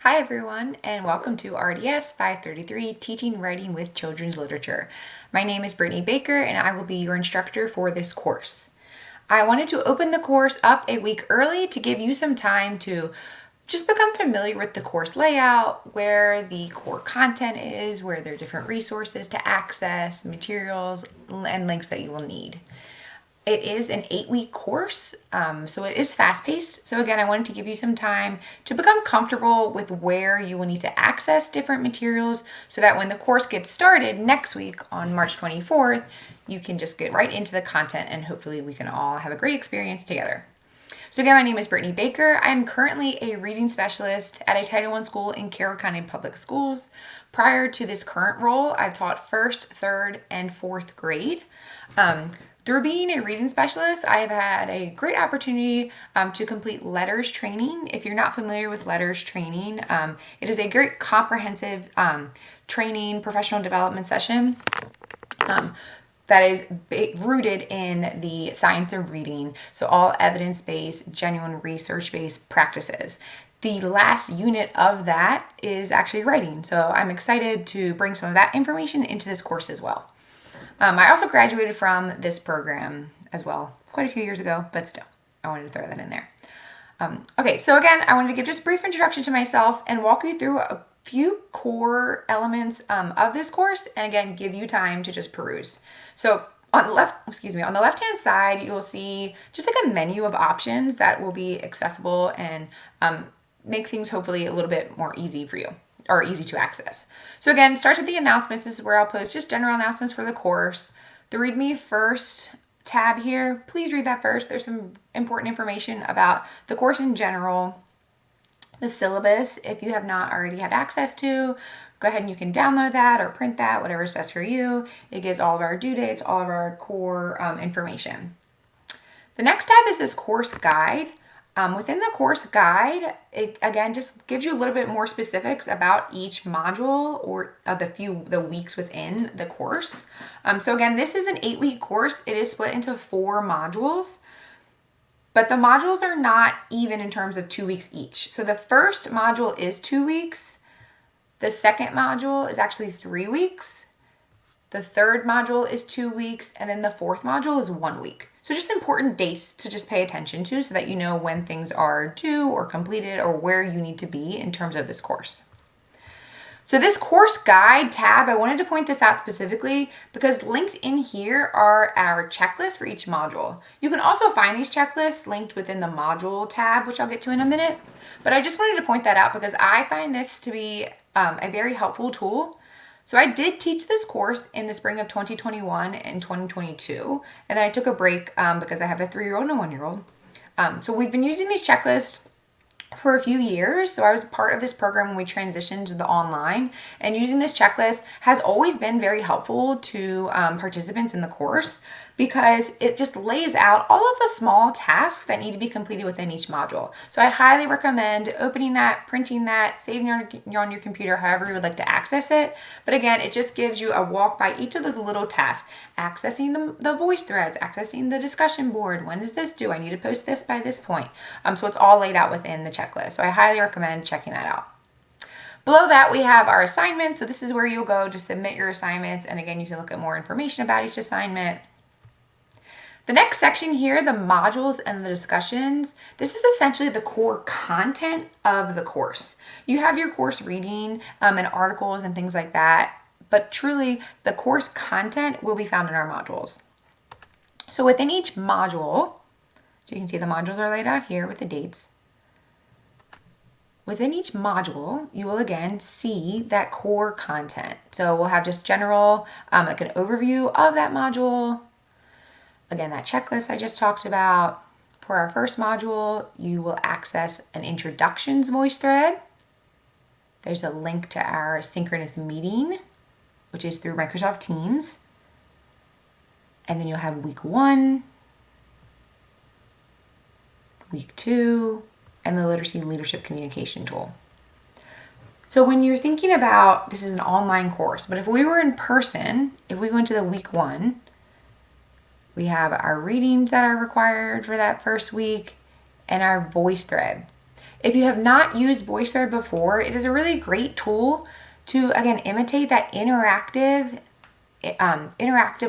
Hi everyone, and welcome to RDS 533 Teaching Writing with Children's Literature. My name is Brittany Baker and I will be your instructor for this course. I wanted to open the course up a week early to give you some time to just become familiar with the course layout, where the core content is, where there are different resources to access, materials, and links that you will need. It is an 8-week course, so it is fast-paced. So again, I wanted to give you some time to become comfortable with where you will need to access different materials so that when the course gets started next week on March 24th, you can just get right into the content and hopefully we can all have a great experience together. So again, my name is Brittany Baker. I'm currently a reading specialist at a Title I school in Carroll County Public Schools. Prior to this current role, I've taught 1st, 3rd, and 4th grade. Through being a reading specialist, I've had a great opportunity to complete LETRS training. If you're not familiar with LETRS training, it is a great comprehensive training professional development session that is rooted in the science of reading. So all evidence-based, genuine research-based practices. The last unit of that is actually writing. So I'm excited to bring some of that information into this course as well. I also graduated from this program as well, quite a few years ago, but still, I wanted to throw that in there. Okay, so again, I wanted to give just a brief introduction to myself and walk you through a few core elements of this course, and again, give you time to just peruse. So on the left-hand side, you'll see just like a menu of options that will be accessible and make things hopefully a little bit more easy for you, or easy to access. So again, starts with the announcements. This is where I'll post just general announcements for the course. The Read Me First tab here, please read that first. There's some important information about the course in general. The syllabus, if you have not already had access to, go ahead and you can download that or print that, whatever is best for you. It gives all of our due dates, all of our core information. The next tab is this course guide. Within the course guide, it again just gives you a little bit more specifics about each module or the weeks within the course. So again, this is an 8-week course. It is split into 4 modules, but the modules are not even in terms of 2 weeks each. So the first module is 2 weeks. The second module is actually 3 weeks. The third module is 2 weeks, and then the fourth module is 1 week. So just important dates to just pay attention to so that you know when things are due or completed or where you need to be in terms of this course. So this course guide tab, I wanted to point this out specifically because linked in here are our checklists for each module. You can also find these checklists linked within the module tab, which I'll get to in a minute. But I just wanted to point that out because I find this to be a very helpful tool. So I did teach this course in the spring of 2021 and 2022, and then I took a break because I have a 3-year-old and a 1-year-old. So we've been using these checklists for a few years. So I was part of this program when we transitioned to the online, and using this checklist has always been very helpful to participants in the course because it just lays out all of the small tasks that need to be completed within each module. So I highly recommend opening that, printing that, saving it on your computer, however you would like to access it. But again, it just gives you a walk by each of those little tasks, accessing the voice threads, accessing the discussion board. When does this do? I need to post this by this point. So it's all laid out within the checklist. So I highly recommend checking that out. Below that, we have our assignments. So this is where you'll go to submit your assignments. And again, you can look at more information about each assignment. The next section here, the modules and the discussions, this is essentially the core content of the course. You have your course reading and articles and things like that, but truly the course content will be found in our modules. So within each module, so you can see the modules are laid out here with the dates. Within each module, you will again see that core content. So we'll have just general, like an overview of that module. Again, that checklist I just talked about. For our first module, you will access an introductions voice thread. There's a link to our synchronous meeting, which is through Microsoft Teams. And then you'll have week 1, week 2, and the literacy leadership communication tool. So when you're thinking about, this is an online course, but if we were in person, if we went to the week 1, we have our readings that are required for that first week and our voice thread. If you have not used VoiceThread before, it is a really great tool to, again, imitate that interactive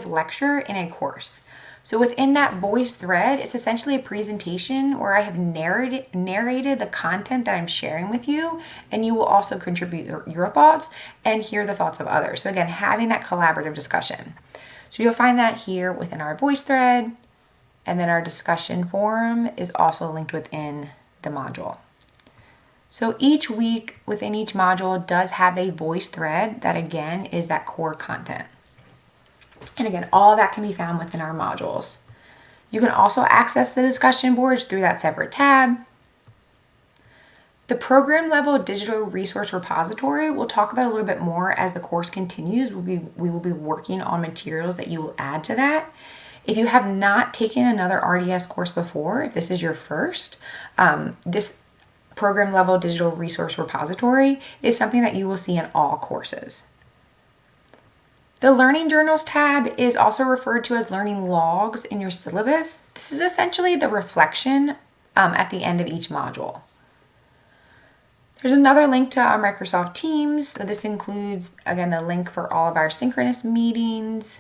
lecture in a course. So within that VoiceThread, it's essentially a presentation where I have narrated the content that I'm sharing with you, and you will also contribute your thoughts and hear the thoughts of others. So again, having that collaborative discussion. So you'll find that here within our VoiceThread, and then our discussion forum is also linked within the module. So each week within each module does have a VoiceThread that again is that core content. And again, all of that can be found within our modules. You can also access the discussion boards through that separate tab. The program level digital resource repository we'll talk about a little bit more as the course continues. We will be working on materials that you will add to that. If you have not taken another RDS course before, if this is your first, this program level digital resource repository is something that you will see in all courses. The Learning Journals tab is also referred to as Learning Logs in your syllabus. This is essentially the reflection at the end of each module. There's another link to our Microsoft Teams. So this includes, again, the link for all of our synchronous meetings,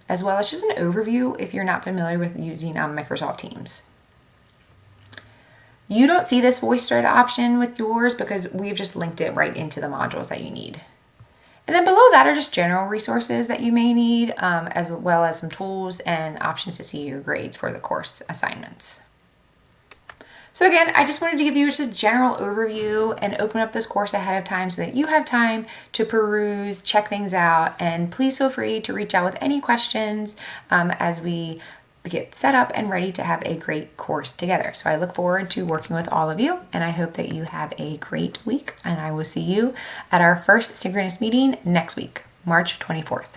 as well as just an overview if you're not familiar with using Microsoft Teams. You don't see this VoiceThread option with yours because we've just linked it right into the modules that you need. And then below that are just general resources that you may need, as well as some tools and options to see your grades for the course assignments. So again, I just wanted to give you just a general overview and open up this course ahead of time so that you have time to peruse, check things out, and please feel free to reach out with any questions as we get set up and ready to have a great course together. So I look forward to working with all of you, and I hope that you have a great week, and I will see you at our first synchronous meeting next week, March 24th.